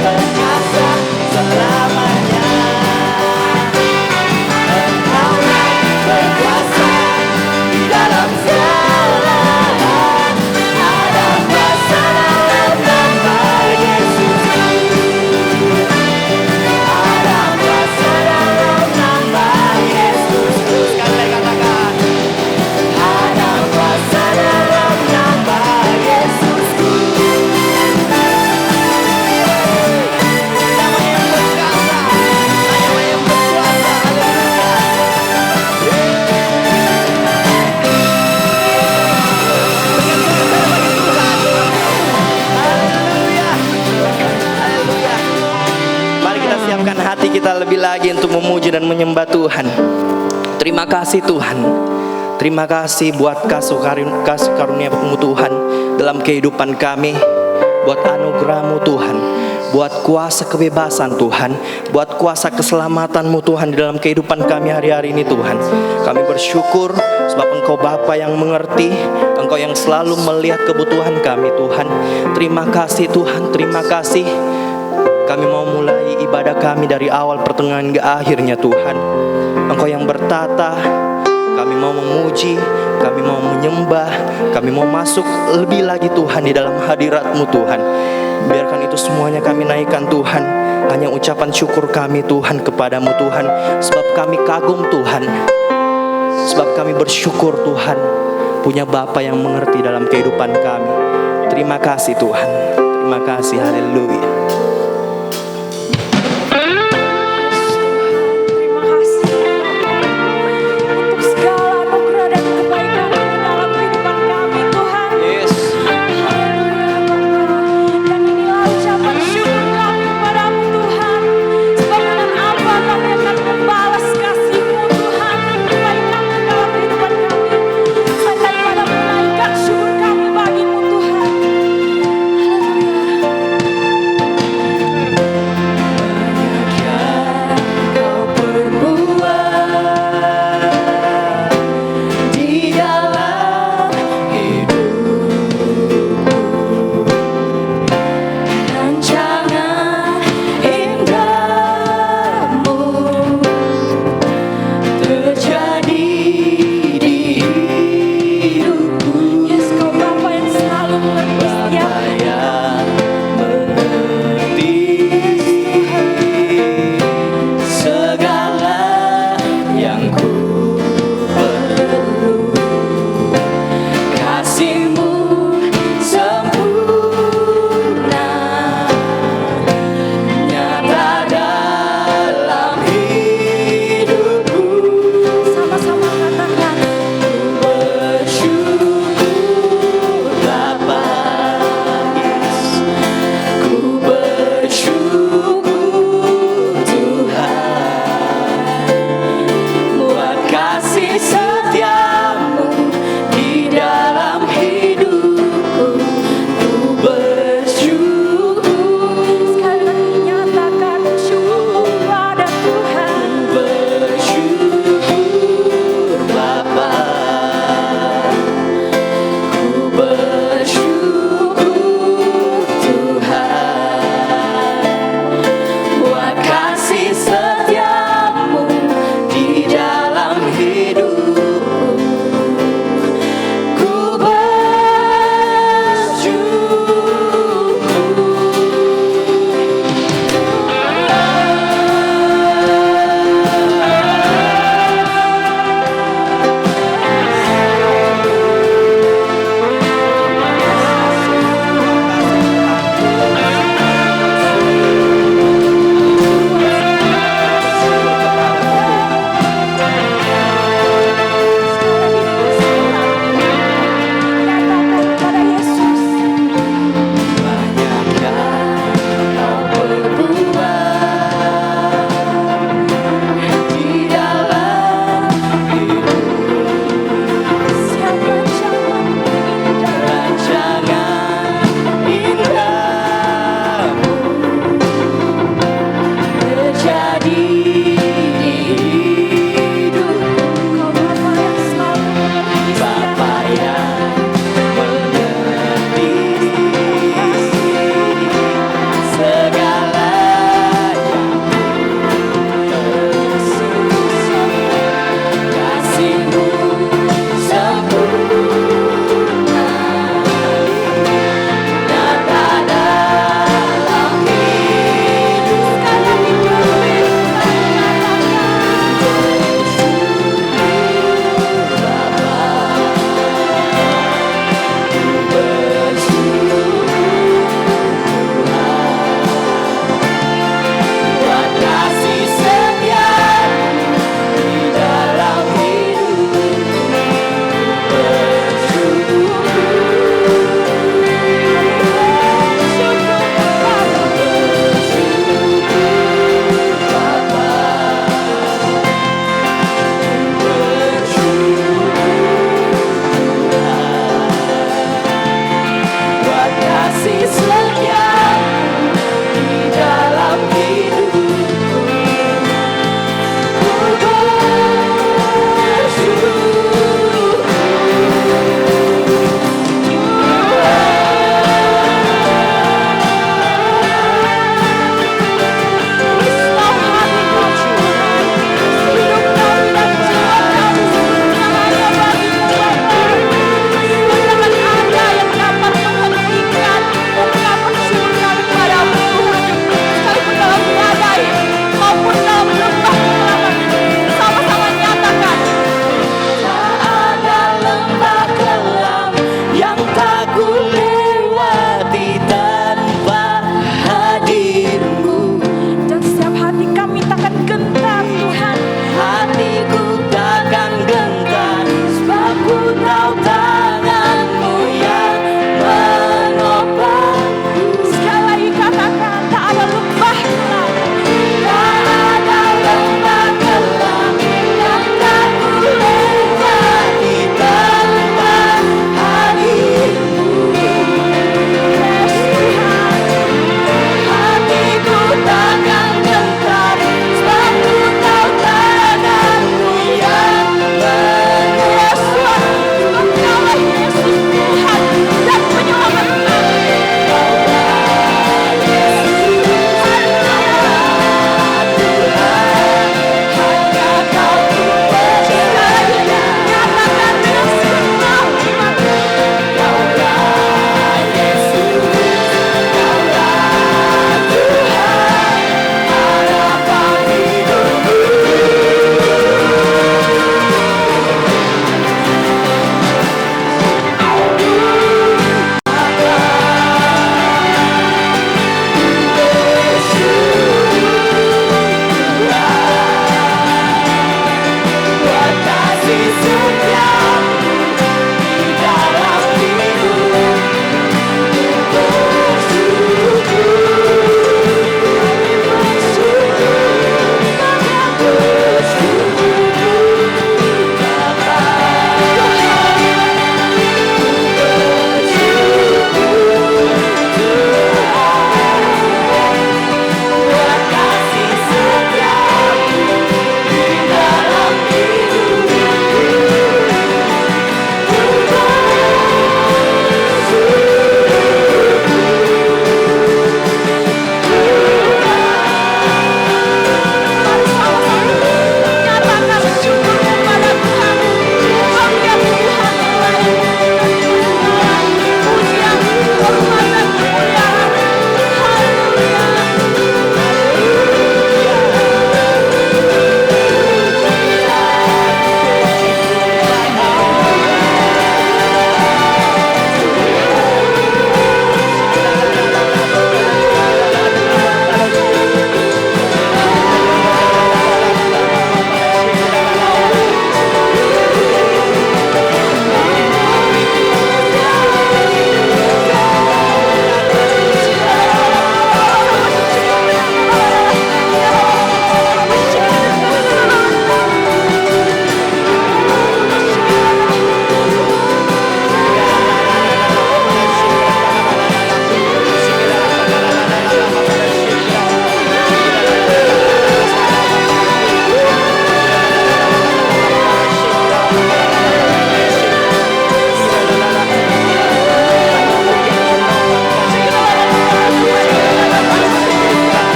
perkasa selamanya. Engkau yang berkuasa di dalam segala hal. Ada kuasa dalam nama Yesusku. Ada kuasa dalam nama Yesusku. Sekali katakan, ada kuasa dalam nama Yesusku. Nama yang berkuasa, nama yang berkuasa. Haleluya. Haleluya. Mari kita siapkan hati kita lebih lagi untuk memuji dan menyembah Tuhan. Terima kasih Tuhan. Terima kasih buat kasih karunia-Mu Tuhan dalam kehidupan kami. Buat anugerah-Mu Tuhan, buat kuasa kebebasan Tuhan, buat kuasa keselamatan-Mu Tuhan di dalam kehidupan kami hari-hari ini Tuhan. Kami bersyukur sebab Engkau Bapa yang mengerti, Engkau yang selalu melihat kebutuhan kami Tuhan. Terima kasih Tuhan, terima kasih. Kami mau mulai ibadah kami dari awal pertengahan ke akhirnya Tuhan. Engkau yang bertata, kami mau memuji, kami mau menyembah, kami mau masuk lebih lagi Tuhan di dalam hadirat-Mu Tuhan. Biarkan itu semuanya kami naikkan Tuhan. Hanya ucapan syukur kami Tuhan kepadamu Tuhan. Sebab kami kagum Tuhan. Sebab kami bersyukur Tuhan punya Bapa yang mengerti dalam kehidupan kami. Terima kasih Tuhan. Terima kasih, haleluya.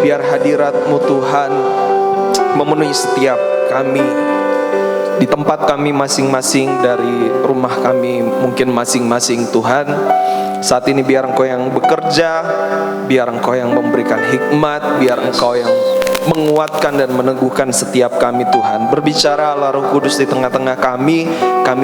biar hadirat-Mu Tuhan memenuhi setiap kami di tempat kami masing-masing, dari rumah kami mungkin masing-masing Tuhan. Saat ini biar Engkau yang bekerja, biar Engkau yang memberikan hikmat, biar Engkau yang menguatkan dan meneguhkan setiap kami Tuhan. Berbicara Roh Kudus di tengah-tengah kami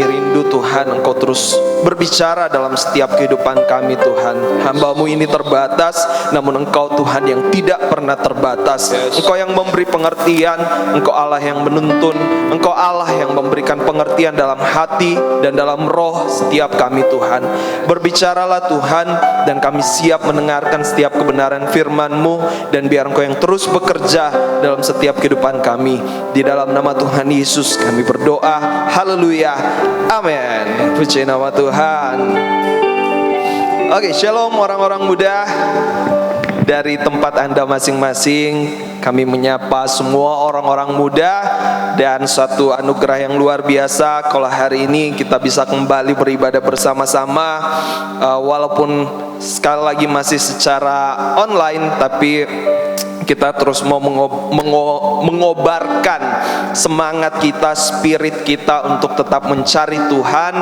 rindu Tuhan Engkau terus berbicara dalam setiap kehidupan kami Tuhan. Hamba-Mu ini terbatas, namun Engkau Tuhan yang tidak pernah terbatas. Engkau yang memberi pengertian, Engkau Allah yang menuntun, Engkau Allah yang memberikan pengertian dalam hati dan dalam roh setiap kami Tuhan. Berbicaralah Tuhan, dan kami siap mendengarkan setiap kebenaran firman-Mu, dan biar Engkau yang terus bekerja dalam setiap kehidupan kami. Di dalam nama Tuhan Yesus kami berdoa. Haleluya. Amin. Puji nama Tuhan. Oke, shalom orang-orang muda. Dari tempat Anda masing-masing, kami menyapa semua orang-orang muda, dan suatu anugerah yang luar biasa kalau hari ini kita bisa kembali beribadah bersama-sama. Walaupun sekali lagi masih secara online, tapi kita terus mau mengobarkan semangat kita, spirit kita untuk tetap mencari Tuhan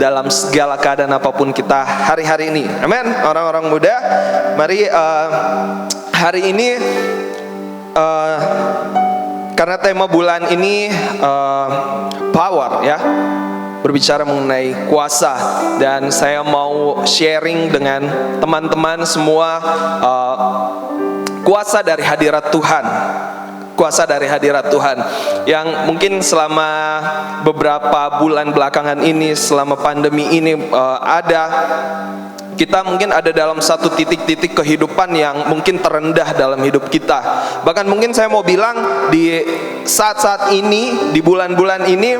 dalam segala keadaan apapun kita hari-hari ini. Amin. Orang-orang muda, mari hari ini karena tema bulan ini power ya, berbicara mengenai kuasa, dan saya mau sharing dengan teman-teman semua kuasa dari hadirat Tuhan. Kuasa dari hadirat Tuhan yang mungkin selama beberapa bulan belakangan ini, selama pandemi ini ada, kita mungkin ada dalam satu titik-titik kehidupan yang mungkin terendah dalam hidup kita. Bahkan mungkin saya mau bilang di saat-saat ini, di bulan-bulan ini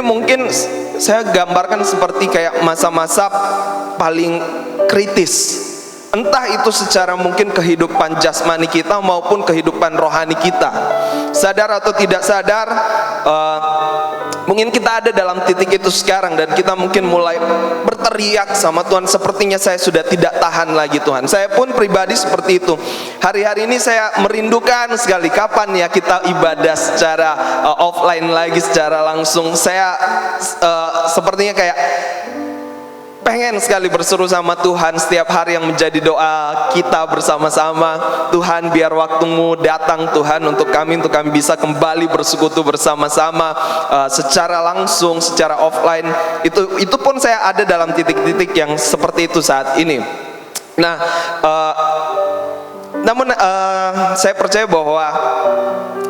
mungkin saya gambarkan seperti kayak masa-masa paling kritis. Entah itu secara mungkin kehidupan jasmani kita maupun kehidupan rohani kita. Sadar atau tidak sadar, mungkin kita ada dalam titik itu sekarang, dan kita mungkin mulai berteriak sama Tuhan, sepertinya saya sudah tidak tahan lagi Tuhan. Saya pun pribadi seperti itu. Hari-hari ini saya merindukan sekali kapan ya kita ibadah secara offline lagi, secara langsung. Saya sepertinya kayak pengen sekali berseru sama Tuhan setiap hari yang menjadi doa kita bersama-sama. Tuhan, biar waktu-Mu datang Tuhan untuk kami bisa kembali bersekutu bersama-sama secara langsung, secara offline. Itu pun saya ada dalam titik-titik yang seperti itu saat ini. Nah, namun saya percaya bahwa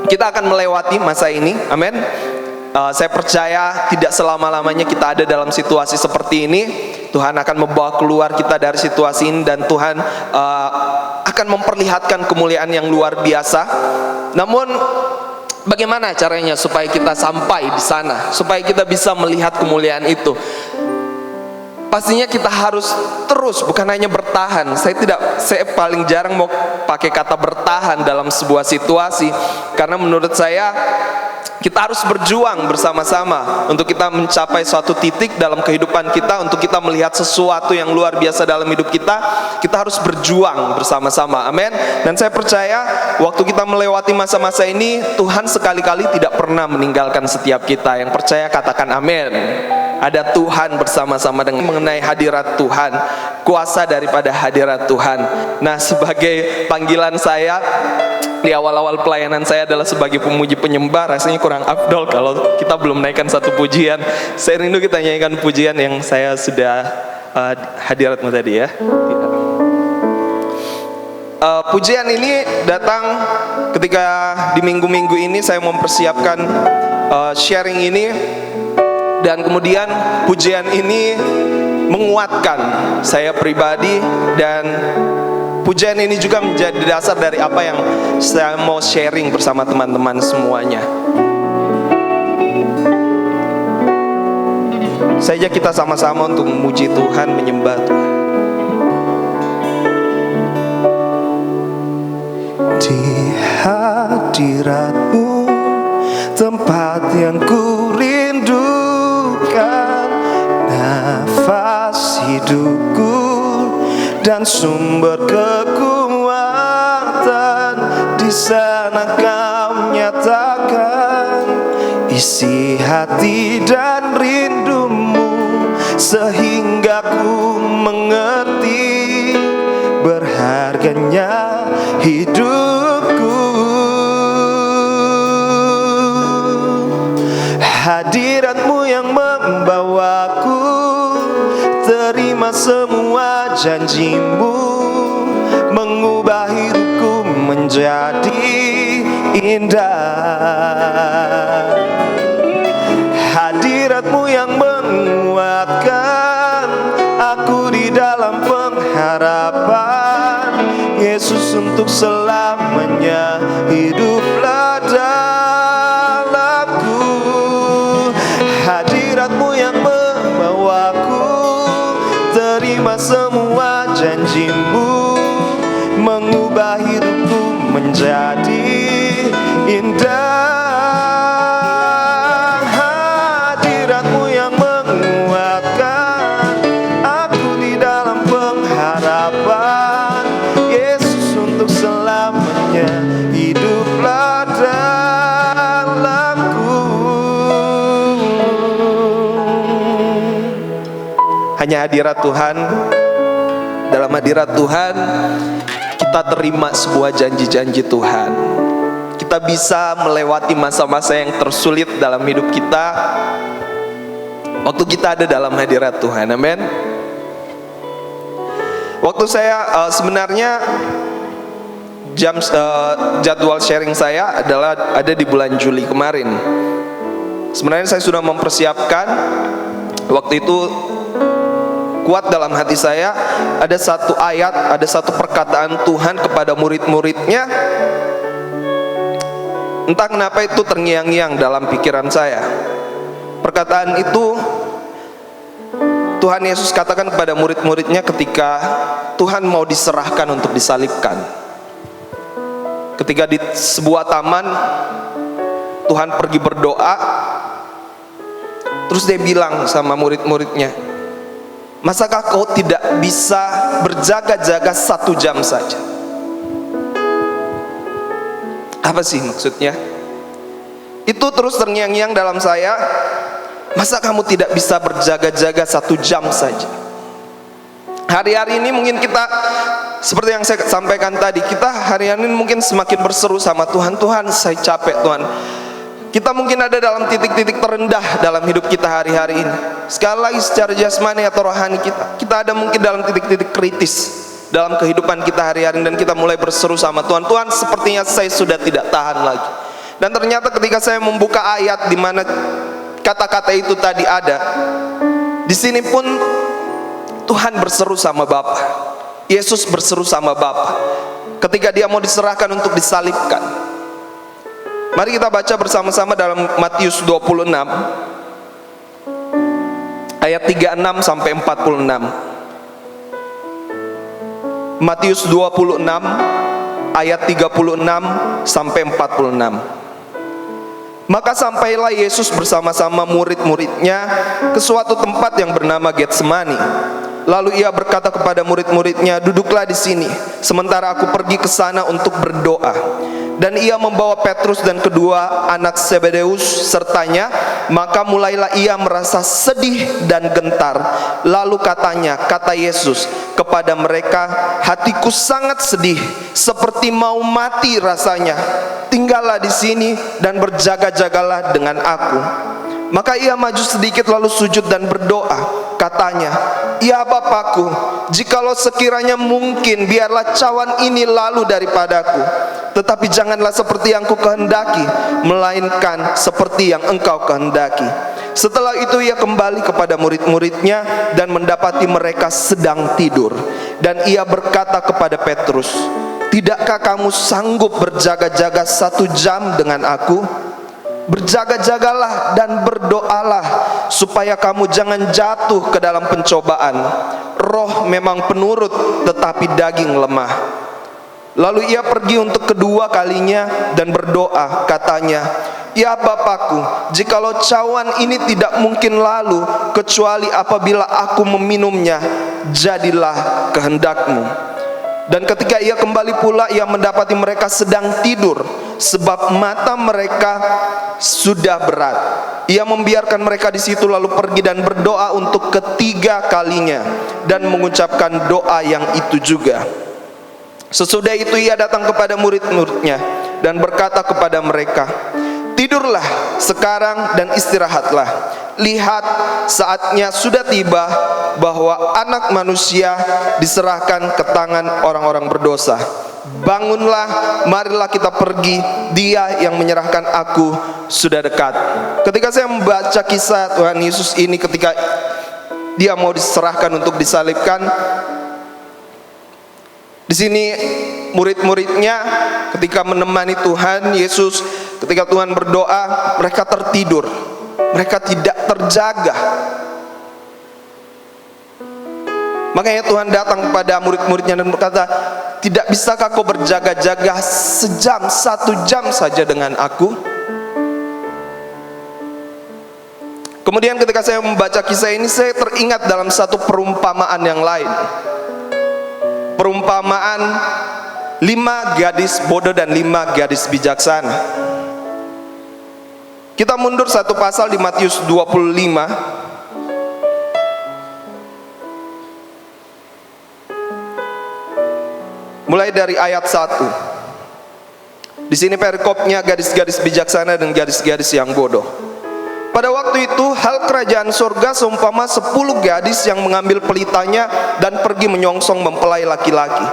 kita akan melewati masa ini. Amin. Saya percaya tidak selama-lamanya kita ada dalam situasi seperti ini. Tuhan akan membawa keluar kita dari situasi ini, dan Tuhan akan memperlihatkan kemuliaan yang luar biasa. Namun bagaimana caranya supaya kita sampai di sana, supaya kita bisa melihat kemuliaan itu? Pastinya kita harus terus, bukan hanya bertahan. Saya paling jarang mau pakai kata bertahan dalam sebuah situasi, karena menurut saya kita harus berjuang bersama-sama untuk kita mencapai suatu titik dalam kehidupan kita, untuk kita melihat sesuatu yang luar biasa dalam hidup kita. Kita harus berjuang bersama-sama. Amin. Dan saya percaya waktu kita melewati masa-masa ini, Tuhan sekali-kali tidak pernah meninggalkan setiap kita. Yang percaya katakan amin. Ada Tuhan bersama-sama dengan mengenai hadirat Tuhan, kuasa daripada hadirat Tuhan. Nah, sebagai panggilan saya di awal-awal pelayanan saya adalah sebagai pemuji penyembah, rasanya kurang afdol kalau kita belum naikkan satu pujian. Saya rindu kita nyanyikan pujian yang saya sudah hadiratmu tadi ya. Pujian ini datang ketika di minggu-minggu ini saya mempersiapkan sharing ini, dan kemudian pujian ini menguatkan saya pribadi, dan pujian ini juga menjadi dasar dari apa yang saya mau sharing bersama teman-teman semuanya. Saja kita sama-sama untuk memuji Tuhan, menyembah Tuhan. Di hadirat-Mu tempat yang ku rindukan, nafas hidupku dan sumber kekuatan. sana Kau nyatakan isi hati dan rindumu, sehingga ku mengerti berharganya hidupku. Hadiratmu yang membawaku terima semua janjimu, mengubah hidupku menjadi indah. Hadiratmu yang menguatkan aku di dalam pengharapan, Yesus untuk selamanya hiduplah dalamku. Hadiratmu yang membawaku terima semua janjimu, mengubah hidupku menjadi indah. Hadiratmu yang menguatkan aku di dalam pengharapan, Yesus untuk selamanya hiduplah dalamku. Hanya hadirat Tuhan. Dalam hadirat Tuhan kita terima sebuah janji-janji Tuhan. Kita bisa melewati masa-masa yang tersulit dalam hidup kita waktu kita ada dalam hadirat Tuhan. Amin. Waktu saya sebenarnya jadwal sharing saya adalah ada di bulan Juli kemarin. Sebenarnya saya sudah mempersiapkan. Waktu itu kuat dalam hati saya, ada satu ayat, ada satu perkataan Tuhan kepada murid-muridnya. Entah kenapa itu terngiang-ngiang dalam pikiran saya. Perkataan itu Tuhan Yesus katakan kepada murid-muridnya ketika Tuhan mau diserahkan untuk disalibkan. Ketika di sebuah taman Tuhan pergi berdoa, terus dia bilang sama murid-muridnya, masakah kau tidak bisa berjaga-jaga 1 jam saja? Apa sih maksudnya? Itu terus terngiang-ngiang dalam saya. Masa kamu tidak bisa berjaga-jaga 1 jam saja? Hari-hari ini mungkin kita, seperti yang saya sampaikan tadi, kita hari-hari ini mungkin semakin berseru sama Tuhan. Tuhan, saya capek Tuhan. Kita mungkin ada dalam titik-titik terendah dalam hidup kita hari-hari ini. Sekali lagi secara jasmani atau rohani kita ada mungkin dalam titik-titik kritis dalam kehidupan kita hari-hari ini, dan kita mulai berseru sama Tuhan. Tuhan, sepertinya saya sudah tidak tahan lagi. Dan ternyata ketika saya membuka ayat di mana kata-kata itu tadi ada, di sini pun Tuhan berseru sama Bapa. Yesus berseru sama Bapa ketika dia mau diserahkan untuk disalibkan. Mari kita baca bersama-sama dalam Matius 26 ayat 36 sampai 46. Matius 26 ayat 36 sampai 46. Maka sampailah Yesus bersama-sama murid-muridnya ke suatu tempat yang bernama Getsemani. Lalu ia berkata kepada murid-muridnya, duduklah di sini, sementara aku pergi ke sana untuk berdoa. Dan ia membawa Petrus dan kedua anak Zebedeus sertanya. Maka mulailah ia merasa sedih dan gentar. Lalu kata Yesus kepada mereka, hatiku sangat sedih, seperti mau mati rasanya. Tinggallah di sini dan berjaga-jagalah dengan aku. Maka ia maju sedikit lalu sujud dan berdoa. Katanya, ya Bapakku, jikalau sekiranya mungkin, biarlah cawan ini lalu daripadaku. Tetapi janganlah seperti yang ku kehendaki, melainkan seperti yang Engkau kehendaki. Setelah itu ia kembali kepada murid-muridnya dan mendapati mereka sedang tidur. Dan ia berkata kepada Petrus, tidakkah kamu sanggup berjaga-jaga 1 jam dengan aku? Berjaga-jagalah dan berdoalah supaya kamu jangan jatuh ke dalam pencobaan. Roh memang penurut, tetapi daging lemah. Lalu ia pergi untuk kedua kalinya dan berdoa. Katanya, ya Bapakku, jikalau cawan ini tidak mungkin lalu, kecuali apabila aku meminumnya, jadilah kehendakmu. Dan ketika ia kembali pula, ia mendapati mereka sedang tidur, sebab mata mereka sudah berat. Ia membiarkan mereka di situ lalu pergi dan berdoa untuk ketiga kalinya dan mengucapkan doa yang itu juga. Sesudah itu ia datang kepada murid-muridnya dan berkata kepada mereka, "Tidurlah sekarang dan istirahatlah. Lihat, saatnya sudah tiba bahwa Anak Manusia diserahkan ke tangan orang-orang berdosa. Bangunlah, marilah kita pergi. Dia yang menyerahkan aku sudah dekat." Ketika saya membaca kisah Tuhan Yesus ini, ketika dia mau diserahkan untuk disalibkan, di sini murid-muridnya ketika menemani Tuhan Yesus, ketika Tuhan berdoa, mereka tertidur, mereka tidak terjaga. Makanya Tuhan datang kepada murid-muridnya dan berkata, "Tidak bisakah kau berjaga-jaga sejam, 1 jam saja dengan aku?" Kemudian ketika saya membaca kisah ini, saya teringat dalam satu perumpamaan yang lain. Perumpamaan 5 gadis bodoh dan 5 gadis bijaksana. Kita mundur satu pasal di Matius 25. Mulai dari ayat 1. Di sini perikopnya gadis-gadis bijaksana dan gadis-gadis yang bodoh. Pada waktu itu, hal kerajaan surga seumpama 10 gadis yang mengambil pelitanya dan pergi menyongsong mempelai laki-laki.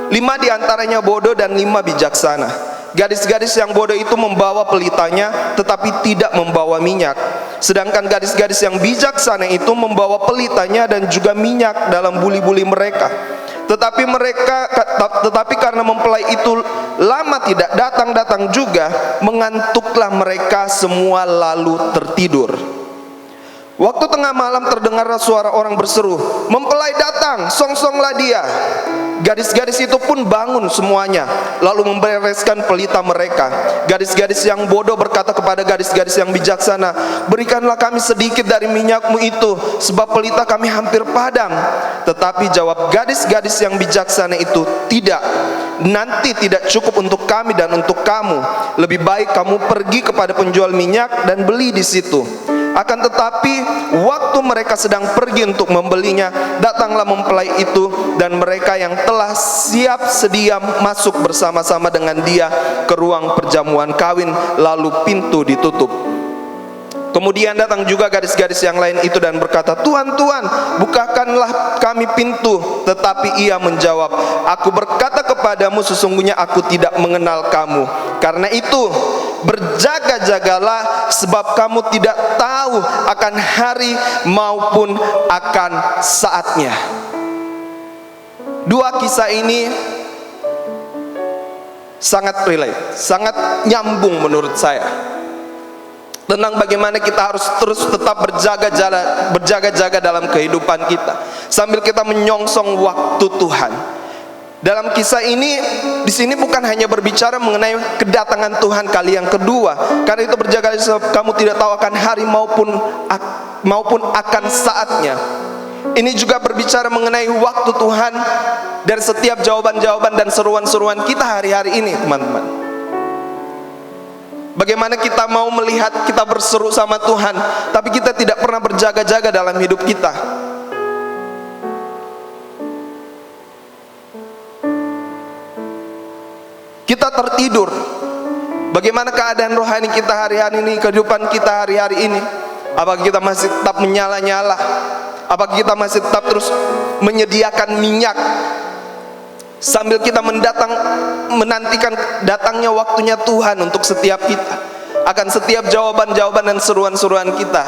5 diantaranya bodoh dan 5 bijaksana. Gadis-gadis yang bodoh itu membawa pelitanya tetapi tidak membawa minyak. Sedangkan gadis-gadis yang bijaksana itu membawa pelitanya dan juga minyak dalam buli-buli mereka. Tetapi karena mempelai itu lama tidak datang juga, mengantuklah mereka semua lalu tertidur. Waktu tengah malam terdengar suara orang berseru, "Mempelai datang, songsonglah dia." Gadis-gadis itu pun bangun semuanya, lalu membereskan pelita mereka. Gadis-gadis yang bodoh berkata kepada gadis-gadis yang bijaksana, "Berikanlah kami sedikit dari minyakmu itu, sebab pelita kami hampir padam." Tetapi jawab gadis-gadis yang bijaksana itu, "Tidak, nanti tidak cukup untuk kami dan untuk kamu. Lebih baik kamu pergi kepada penjual minyak dan beli di situ." Akan tetapi waktu mereka sedang pergi untuk membelinya, datanglah mempelai itu dan mereka yang telah siap sedia masuk bersama-sama dengan dia ke ruang perjamuan kawin, lalu pintu ditutup. Kemudian datang juga gadis-gadis yang lain itu dan berkata, "Tuhan, Tuhan, bukakanlah kami pintu." Tetapi ia menjawab, "Aku berkata kepadamu, sesungguhnya aku tidak mengenal kamu. Karena itu berjaga-jagalah, sebab kamu tidak tahu akan hari maupun akan saatnya." Dua kisah ini sangat relate, sangat nyambung menurut saya, tentang bagaimana kita harus terus tetap berjaga-jaga dalam kehidupan kita sambil kita menyongsong waktu Tuhan. Dalam kisah ini, di sini bukan hanya berbicara mengenai kedatangan Tuhan kali yang kedua. Karena itu berjaga sebab kamu tidak tahu akan hari maupun akan saatnya. Ini juga berbicara mengenai waktu Tuhan dan setiap jawaban-jawaban dan seruan-seruan kita hari-hari ini, teman-teman. Bagaimana kita mau melihat kita berseru sama Tuhan, tapi kita tidak pernah berjaga-jaga dalam hidup kita. Kita tertidur. Bagaimana keadaan rohani kita hari-hari ini, kehidupan kita hari-hari ini? Apakah kita masih tetap menyala-nyala? Apakah kita masih tetap terus menyediakan minyak sambil kita menantikan datangnya waktunya Tuhan untuk setiap kita, akan setiap jawaban-jawaban dan seruan-seruan kita?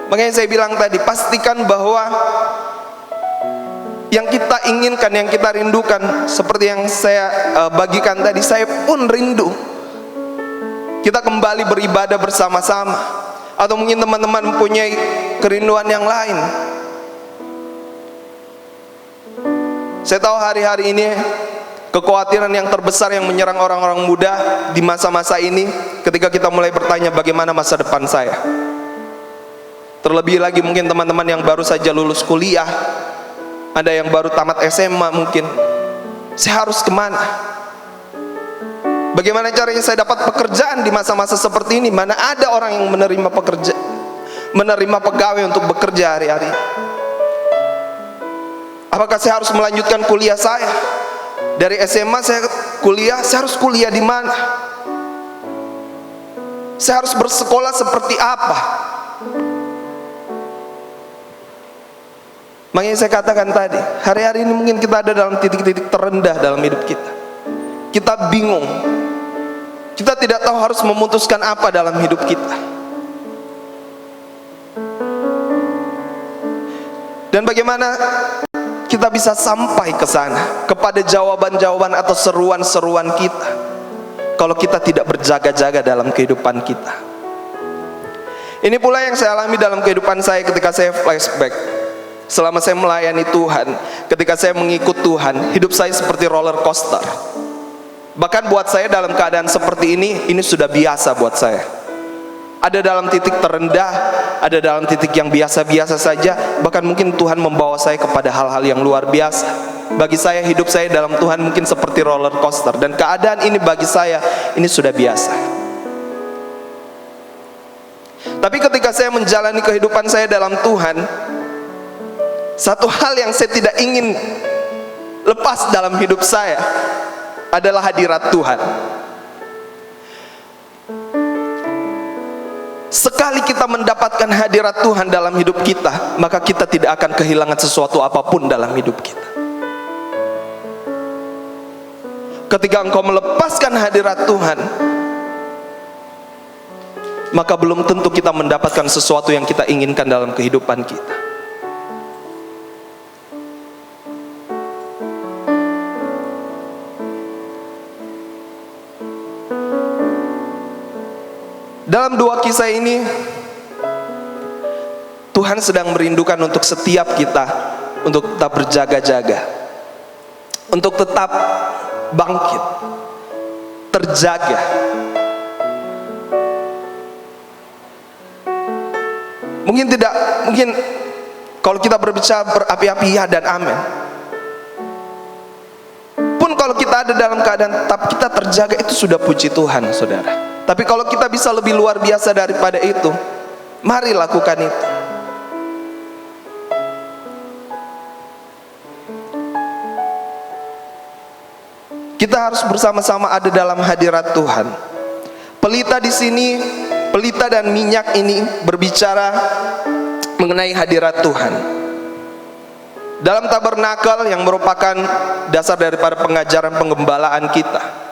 Makanya saya bilang tadi, pastikan bahwa yang kita inginkan, yang kita rindukan, seperti yang saya bagikan tadi, saya pun rindu kita kembali beribadah bersama-sama. Atau mungkin teman-teman mempunyai kerinduan yang lain. Saya tahu hari-hari ini kekhawatiran yang terbesar yang menyerang orang-orang muda di masa-masa ini, ketika kita mulai bertanya bagaimana masa depan saya. Terlebih lagi mungkin teman-teman yang baru saja lulus kuliah, Ada yang baru tamat SMA mungkin. Saya harus kemana? Bagaimana caranya saya dapat pekerjaan di masa-masa seperti ini? Mana ada orang yang menerima pegawai untuk bekerja hari-hari? Apakah saya harus melanjutkan kuliah saya? Dari SMA saya harus kuliah di mana? Saya harus bersekolah seperti apa? Makanya saya katakan tadi, hari-hari ini mungkin kita ada dalam titik-titik terendah dalam hidup kita. Kita bingung. Kita tidak tahu harus memutuskan apa dalam hidup kita. Dan bagaimana kita bisa sampai ke sana, kepada jawaban-jawaban atau seruan-seruan kita, kalau kita tidak berjaga-jaga dalam kehidupan kita. Ini pula yang saya alami dalam kehidupan saya ketika saya flashback. Selama saya melayani Tuhan, ketika saya mengikut Tuhan, hidup saya seperti roller coaster. Bahkan buat saya dalam keadaan seperti ini sudah biasa buat saya. Ada dalam titik terendah, ada dalam titik yang biasa-biasa saja. Bahkan mungkin Tuhan membawa saya kepada hal-hal yang luar biasa. Bagi saya, hidup saya dalam Tuhan mungkin seperti roller coaster. Dan keadaan ini bagi saya, ini sudah biasa. Tapi ketika saya menjalani kehidupan saya dalam Tuhan, satu hal yang saya tidak ingin lepas dalam hidup saya adalah hadirat Tuhan. Sekali kita mendapatkan hadirat Tuhan dalam hidup kita, maka kita tidak akan kehilangan sesuatu apapun dalam hidup kita. Ketika engkau melepaskan hadirat Tuhan, maka belum tentu kita mendapatkan sesuatu yang kita inginkan dalam kehidupan kita. Dalam dua kisah ini, Tuhan sedang merindukan untuk setiap kita untuk tetap berjaga-jaga, untuk tetap bangkit, terjaga. Mungkin kalau kita berbicara berapi-api ya dan amin. Pun kalau kita ada dalam keadaan tetap kita terjaga, itu sudah puji Tuhan, saudara. Tapi kalau kita bisa lebih luar biasa daripada itu, mari lakukan itu. Kita harus bersama-sama ada dalam hadirat Tuhan. Pelita di sini, pelita dan minyak ini berbicara mengenai hadirat Tuhan. Dalam tabernakel yang merupakan dasar daripada pengajaran penggembalaan kita,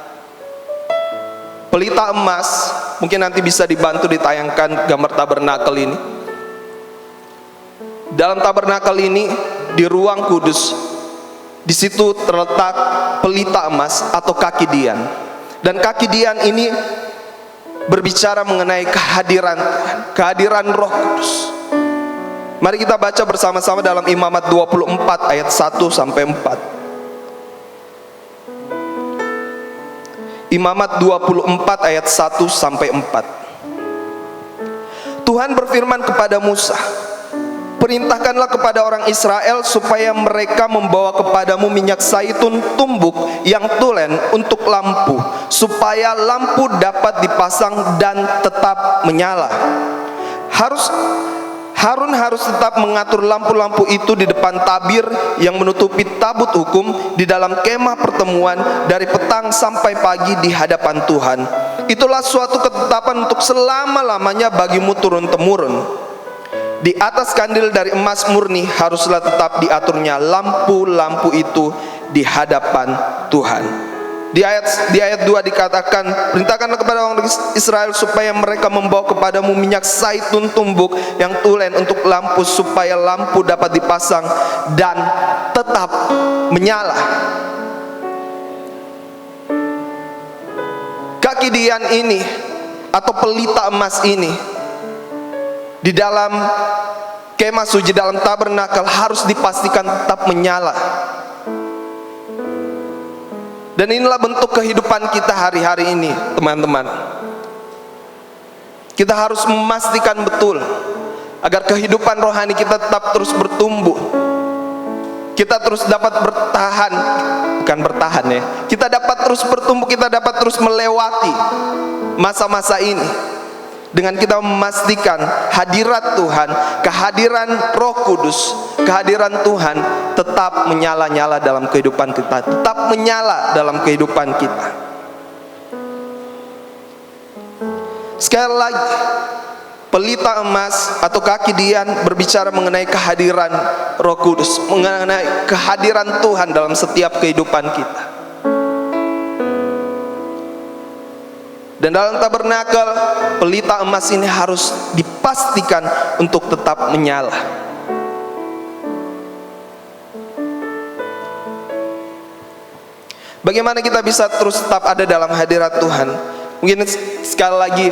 pelita emas, mungkin nanti bisa dibantu ditayangkan gambar tabernakel ini. Dalam tabernakel ini, di ruang kudus, di situ terletak pelita emas atau kaki dian. Dan kaki dian ini berbicara mengenai kehadiran Tuhan, kehadiran Roh Kudus. Mari kita baca bersama-sama dalam Imamat 24 ayat 1 sampai 4. Imamat 24 ayat 1 sampai 4. Tuhan berfirman kepada Musa, perintahkanlah kepada orang Israel supaya mereka membawa kepadamu minyak zaitun tumbuk yang tulen untuk lampu, supaya lampu dapat dipasang dan tetap menyala. Harun harus tetap mengatur lampu-lampu itu di depan tabir yang menutupi tabut hukum di dalam kemah pertemuan dari petang sampai pagi di hadapan Tuhan. Itulah suatu ketetapan untuk selama-lamanya bagimu turun-temurun. Di atas kandil dari emas murni haruslah tetap diaturnya lampu-lampu itu di hadapan Tuhan. Di ayat 2 dikatakan, perintahkanlah kepada orang Israel supaya mereka membawa kepadamu minyak zaitun tumbuk yang tulen untuk lampu, supaya lampu dapat dipasang dan tetap menyala. Kaki dian ini atau pelita emas ini di dalam kemah suci, dalam tabernakel, harus dipastikan tetap menyala. Dan inilah bentuk kehidupan kita hari-hari ini, teman-teman. Kita harus memastikan betul agar kehidupan rohani kita tetap terus bertumbuh. kita terus dapat bertahan, bukan bertahan ya, kita dapat terus bertumbuh, kita dapat terus melewati masa-masa ini dengan kita memastikan hadirat Tuhan, kehadiran Roh Kudus, kehadiran Tuhan tetap menyala-nyala dalam kehidupan kita, tetap menyala dalam kehidupan kita. Sekali lagi, pelita emas atau kaki Dian berbicara mengenai kehadiran Roh Kudus, mengenai kehadiran Tuhan dalam setiap kehidupan kita. Dan dalam tabernakel, pelita emas ini harus dipastikan untuk tetap menyala. Bagaimana kita bisa terus tetap ada dalam hadirat Tuhan? Mungkin sekali lagi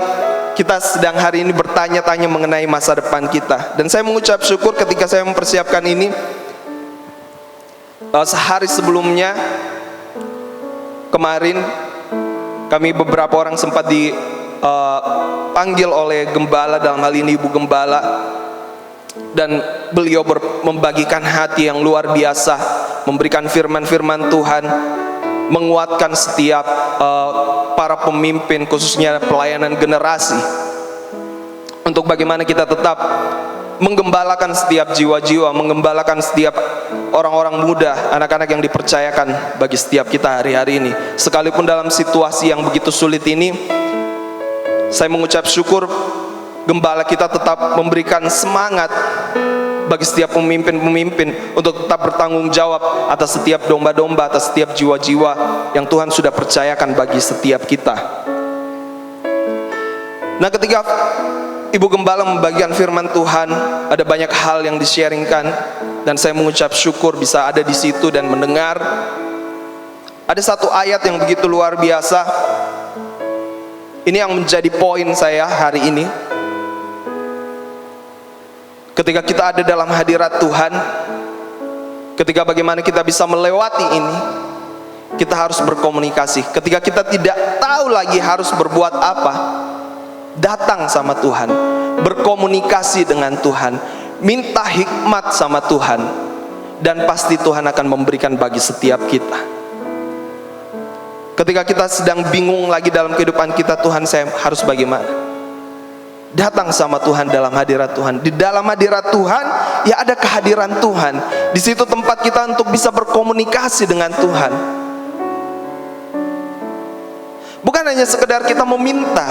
kita sedang hari ini bertanya-tanya mengenai masa depan kita. Dan saya mengucap syukur ketika saya mempersiapkan ini, sehari sebelumnya kemarin kami beberapa orang sempat dipanggil oleh gembala, dalam hal ini Ibu Gembala, dan beliau membagikan hati yang luar biasa, memberikan firman-firman Tuhan, menguatkan setiap para pemimpin, khususnya pelayanan generasi, untuk bagaimana kita tetap menggembalakan setiap jiwa-jiwa, menggembalakan setiap orang-orang muda, anak-anak yang dipercayakan bagi setiap kita hari-hari ini. Sekalipun dalam situasi yang begitu sulit ini, saya mengucap syukur gembala kita tetap memberikan semangat bagi setiap pemimpin-pemimpin untuk tetap bertanggung jawab atas setiap domba-domba, atas setiap jiwa-jiwa yang Tuhan sudah percayakan bagi setiap kita. Nah, ketika Ibu Gembala membagikan firman Tuhan, ada banyak hal yang di-sharingkan, dan saya mengucap syukur bisa ada di situ dan mendengar. Ada satu ayat yang begitu luar biasa. Ini yang menjadi poin saya hari ini. Ketika kita ada dalam hadirat Tuhan, ketika bagaimana kita bisa melewati ini, kita harus berkomunikasi. Ketika kita tidak tahu lagi harus berbuat apa, datang sama Tuhan, berkomunikasi dengan Tuhan, minta hikmat sama Tuhan, dan pasti Tuhan akan memberikan bagi setiap kita. Ketika kita sedang bingung lagi dalam kehidupan kita, Tuhan saya harus bagaimana? Datang sama Tuhan dalam hadirat Tuhan. Di dalam hadirat Tuhan, ya ada kehadiran Tuhan. Di situ tempat kita untuk bisa berkomunikasi dengan Tuhan. Bukan hanya sekedar kita meminta,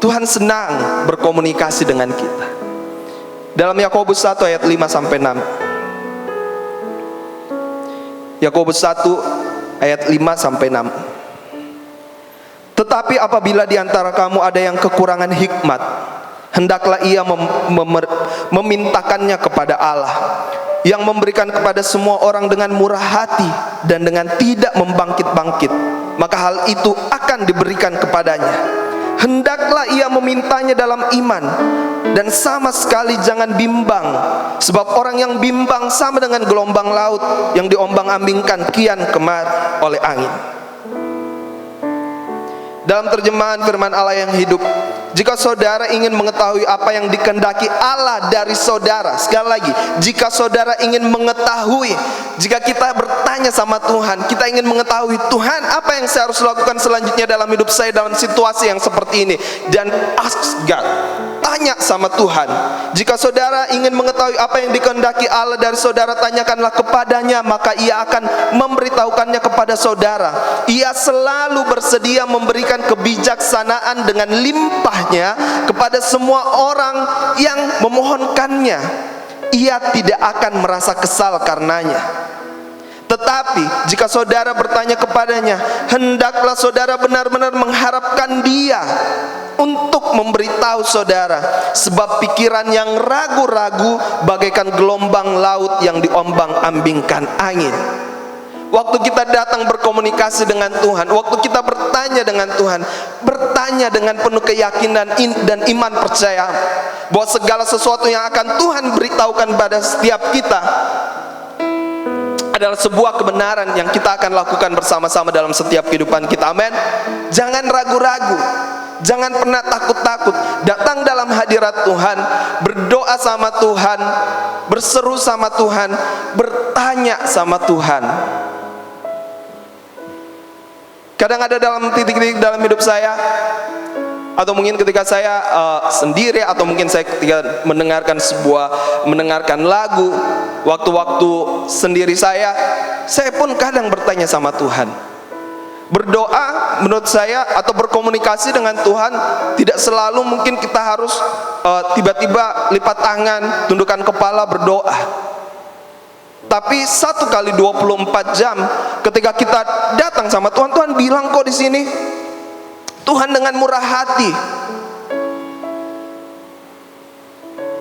Tuhan senang berkomunikasi dengan kita. Dalam Yakobus 1 ayat 5 sampai 6. Yakobus 1 ayat 5 sampai 6. Tetapi apabila di antara kamu ada yang kekurangan hikmat, hendaklah ia memintakannya kepada Allah, yang memberikan kepada semua orang dengan murah hati dan dengan tidak membangkit-bangkit, maka hal itu akan diberikan kepadanya. Hendaklah ia memintanya dalam iman, dan sama sekali jangan bimbang, sebab orang yang bimbang sama dengan gelombang laut yang diombang-ambingkan kian kemari oleh angin. Dalam terjemahan firman Allah yang hidup, jika saudara ingin mengetahui apa yang dikehendaki Allah dari saudara, sekali lagi, jika saudara ingin mengetahui, jika kita bertanya sama Tuhan, kita ingin mengetahui, Tuhan, apa yang saya harus lakukan selanjutnya dalam hidup saya dalam situasi yang seperti ini, dan ask God, tanya sama Tuhan. Jika saudara ingin mengetahui apa yang dikehendaki Allah dari saudara, tanyakanlah kepadanya, maka ia akan memberitahukannya kepada saudara. Ia selalu bersedia memberikan kebijaksanaan dengan limpahnya kepada semua orang yang memohonkannya. Ia tidak akan merasa kesal karenanya. Tetapi jika saudara bertanya kepadanya, hendaklah saudara benar-benar mengharapkan Dia untuk memberitahu saudara, sebab pikiran yang ragu-ragu bagaikan gelombang laut yang diombang-ambingkan angin. Waktu kita datang berkomunikasi dengan Tuhan, waktu kita bertanya dengan Tuhan, bertanya dengan penuh keyakinan dan iman percaya bahwa segala sesuatu yang akan Tuhan beritahukan pada setiap kita adalah sebuah kebenaran yang kita akan lakukan bersama-sama dalam setiap kehidupan kita. Amin. Jangan ragu-ragu. Jangan pernah takut-takut. Datang dalam hadirat Tuhan, berdoa sama Tuhan, berseru sama Tuhan, bertanya sama Tuhan. Kadang ada dalam titik-titik dalam hidup saya, atau mungkin ketika saya sendiri, atau mungkin saya ketika mendengarkan lagu, waktu-waktu sendiri saya pun kadang bertanya sama Tuhan. Berdoa menurut saya atau berkomunikasi dengan Tuhan tidak selalu mungkin kita harus tiba-tiba lipat tangan, tundukkan kepala berdoa. Tapi 1 kali 24 jam ketika kita datang sama Tuhan, Tuhan bilang kok di sini, Tuhan dengan murah hati.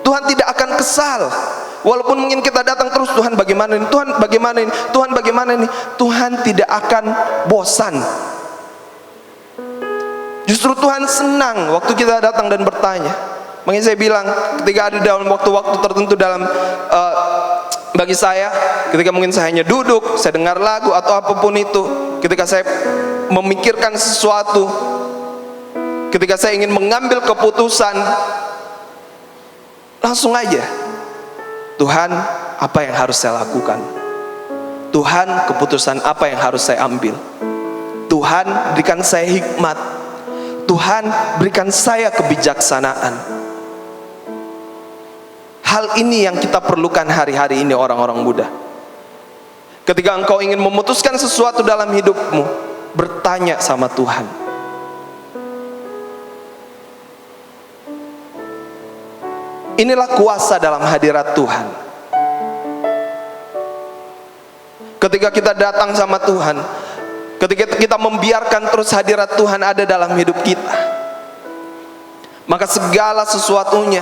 Tuhan tidak akan kesal. Walaupun mungkin kita datang terus, Tuhan bagaimana ini, Tuhan bagaimana ini, Tuhan bagaimana ini, Tuhan tidak akan bosan. Justru Tuhan senang waktu kita datang dan bertanya. Makanya saya bilang, ketika ada dalam waktu-waktu tertentu dalam bagi saya, ketika mungkin saya hanya duduk, saya dengar lagu atau apapun itu, ketika saya memikirkan sesuatu, ketika saya ingin mengambil keputusan, langsung aja, Tuhan, apa yang harus saya lakukan? Tuhan, keputusan apa yang harus saya ambil? Tuhan, berikan saya hikmat. Tuhan, berikan saya kebijaksanaan. Hal ini yang kita perlukan hari-hari ini orang-orang muda. Ketika engkau ingin memutuskan sesuatu dalam hidupmu, bertanya sama Tuhan. Inilah kuasa dalam hadirat Tuhan. Ketika kita datang sama Tuhan, ketika kita membiarkan terus hadirat Tuhan ada dalam hidup kita, maka segala sesuatunya,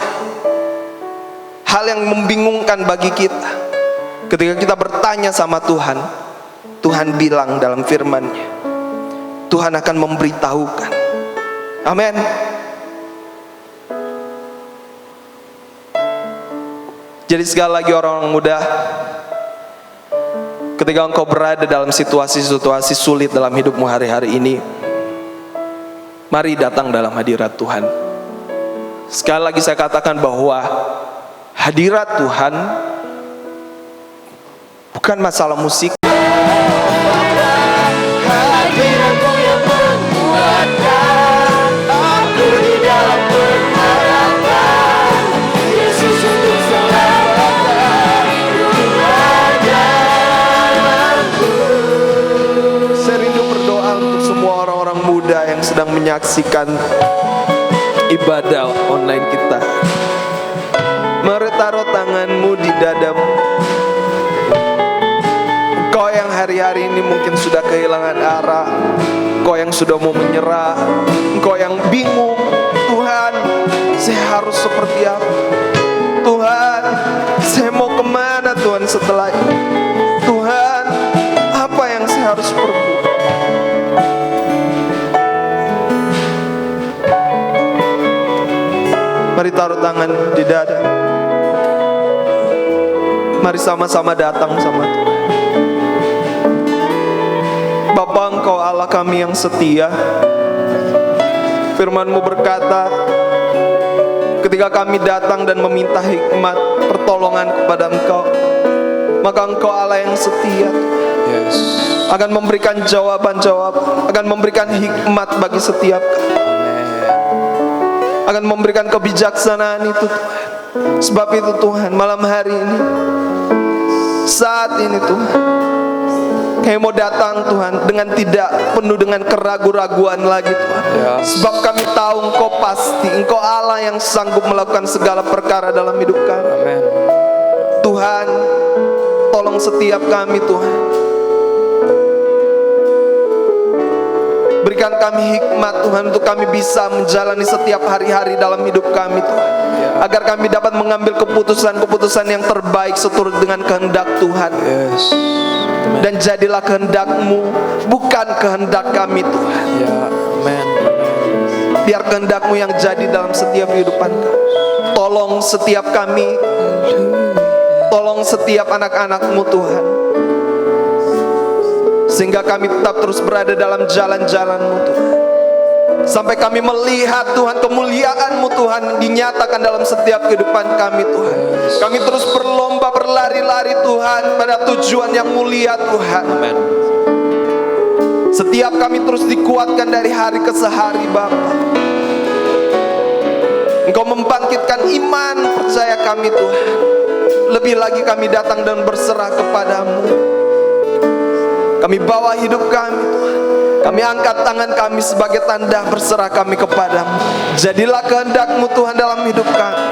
hal yang membingungkan bagi kita, ketika kita bertanya sama Tuhan, Tuhan bilang dalam firman-Nya, Tuhan akan memberitahukan. Amin. Jadi sekali lagi orang-orang muda, ketika engkau berada dalam situasi-situasi sulit dalam hidupmu hari-hari ini, mari datang dalam hadirat Tuhan. Sekali lagi saya katakan bahwa hadirat Tuhan bukan masalah musik. Sedang menyaksikan ibadah online kita, mari taruh tanganmu di dadamu. Kau yang hari-hari ini mungkin sudah kehilangan arah, kau yang sudah mau menyerah, kau yang bingung, Tuhan, saya harus seperti apa? Tuhan, saya mau kemana Tuhan setelah ini? Tuhan, apa yang saya harus perbuat? Mari taruh tangan di dada. Mari sama-sama datang sama Tuhan. Bapa, Engkau Allah kami yang setia. Firman-Mu berkata, ketika kami datang dan meminta hikmat, pertolongan kepada Engkau, maka Engkau Allah yang setia, Yes. akan memberikan jawaban-jawaban, akan memberikan hikmat bagi setiap kami, akan memberikan kebijaksanaan itu Tuhan. Sebab itu Tuhan, malam hari ini, saat ini Tuhan, kami mau datang Tuhan dengan tidak penuh dengan keraguan-raguan lagi Tuhan. Sebab kami tahu Engkau pasti, Engkau Allah yang sanggup melakukan segala perkara dalam hidup kami. Amen. Tuhan, tolong setiap kami Tuhan. Berikan kami hikmat Tuhan, untuk kami bisa menjalani setiap hari-hari dalam hidup kami Tuhan, agar kami dapat mengambil keputusan-keputusan yang terbaik seturut dengan kehendak Tuhan. Yes. Dan jadilah kehendak-Mu, bukan kehendak kami Tuhan. Ya, amen. Biar kehendak-Mu yang jadi dalam setiap kehidupan kami. Tolong setiap kami, tolong setiap anak-anak-Mu Tuhan, sehingga kami tetap terus berada dalam jalan-jalan-Mu Tuhan. Sampai kami melihat Tuhan kemuliaan-Mu Tuhan dinyatakan dalam setiap kehidupan kami Tuhan. Kami terus berlomba berlari-lari Tuhan pada tujuan yang mulia Tuhan. Amen. Setiap kami terus dikuatkan dari hari ke hari Bapa. Engkau membangkitkan iman percaya kami Tuhan. Lebih lagi kami datang dan berserah kepadamu. Kami bawa hidup kami Tuhan. Kami angkat tangan kami sebagai tanda berserah kami kepadamu. Jadilah kehendak-Mu Tuhan dalam hidup kami.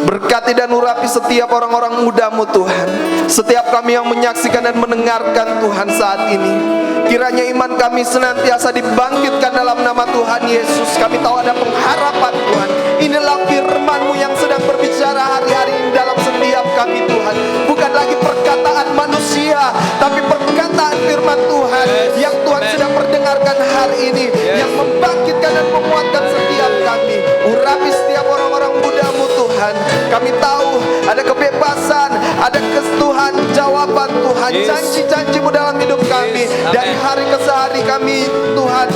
Berkati dan urapi setiap orang-orang muda-Mu Tuhan. Setiap kami yang menyaksikan dan mendengarkan Tuhan saat ini. Kiranya iman kami senantiasa dibangkitkan dalam nama Tuhan Yesus. Kami tahu ada pengharapan Tuhan. Inilah firman-Mu yang sedang berbicara hari-hari ini dalam setiap kami Tuhan. Bukan lagi perkataan manusia, tapi perkataan firman Tuhan yang Tuhan sedang perdengarkan hari ini, yang membangkitkan dan menguatkan setiap kami. Urapi setiap orang-orang muda-Mu Tuhan. Kami tahu ada kebebasan, ada Tuhan jawaban Tuhan, janji-janji-Mu dalam hidup kami. Dari hari ke hari kami Tuhan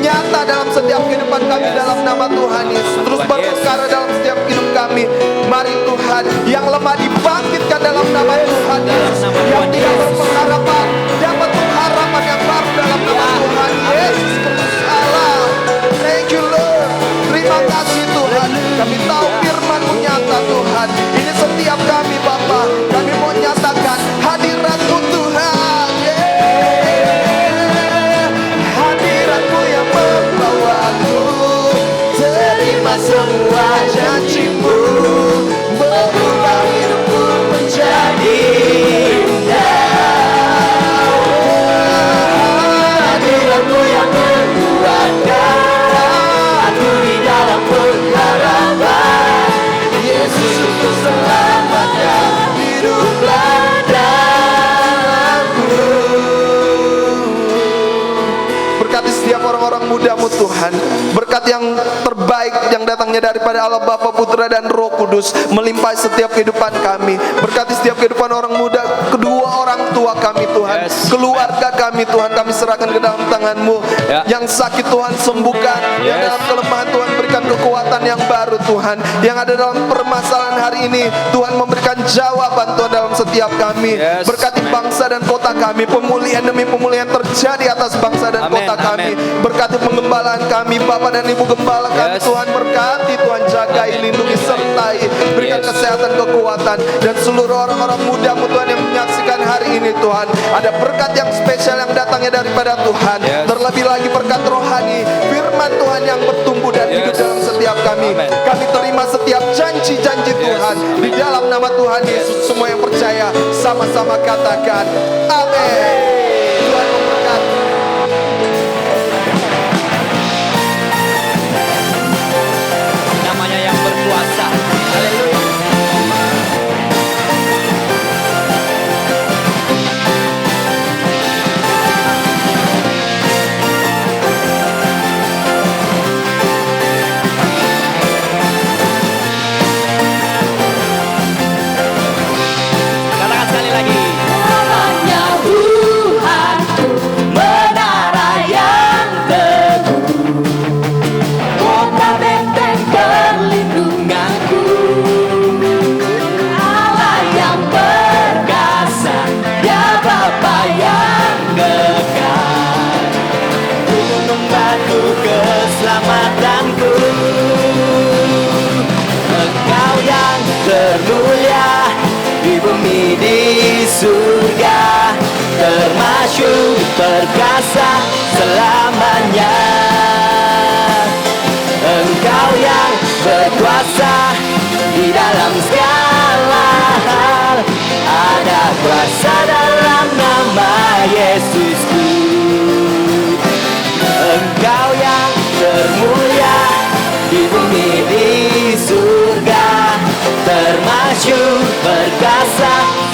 nyata dalam setiap kehidupan kami dalam nama Tuhan Yesus. Terus berperkara dalam setiap hidup kami. Mari Tuhan, yang lemah dibangkitkan dalam nama Tuhan Yesus. Yang tidak berpengharapan dapat pengharapan yang baru dalam nama Tuhan Yesus Kristus Allah. Thank you Lord. Terima kasih Tuhan. Kami tahu firman-Mu nyata Tuhan. Ini setiap kami Bapa. Kami mau nyatakan hadirat-Mu Tuhan. Hadirat-Mu yang membawaku. Terima semua janji-Mu. Mengubah hidupku menjadi indah. Hadirat-Mu yang menguatkan aku di dalam pengharapan. Yesus untuk selamatkan hiduplah dalamku. Berkati setiap orang-orang muda-Mu Tuhan. Berkat yang terbaik yang datangnya daripada Allah Bapa, Putra dan Roh Kudus melimpahi setiap kehidupan kami. Berkati setiap kehidupan orang muda, kedua orang tua kami Tuhan, keluarga kami Tuhan, kami serahkan ke dalam tangan-Mu. Yang sakit Tuhan sembuhkan, yang dalam kelemahan Tuhan berikan kekuatan yang baru Tuhan, yang ada dalam permasalahan hari ini Tuhan memberikan jawaban Tuhan dalam setiap kami. Berkati bangsa dan kota kami, pemulihan demi pemulihan terjadi atas bangsa dan kota kami. Berkati pengembalaan kami, Bapak dan Ibu Gembala kami Tuhan, berkati Tuhan, jagai, lindungi, sertai, berikan kesehatan, kekuatan, dan seluruh orang-orang muda-Mu Tuhan yang menyaksikan hari ini Tuhan. Ada berkat yang spesial yang datangnya daripada Tuhan. Terlebih lagi berkat rohani, firman Tuhan yang bertumbuh dan hidup dalam setiap kami. Kami terima setiap janji-janji Tuhan di dalam nama Tuhan Yesus. Semua yang percaya sama-sama katakan amin. Tuhan memberkati. Namanya yang berkuasa. Haleluya. Katakan sekali lagi. Namanya Tuhanku, menara yang teguh, kota benteng perlindunganku, Allah yang perkasa, ya Bapa yang kekal, Gunung batu keselamatanku, Engkau yang termulia di bumi di surga, termasyur perkasa selamanya. Engkau yang berkuasa di dalam segala hal, ada kuasa dalam nama Yesusku. Engkau yang termulia di bumi di surga, termasyur perkasa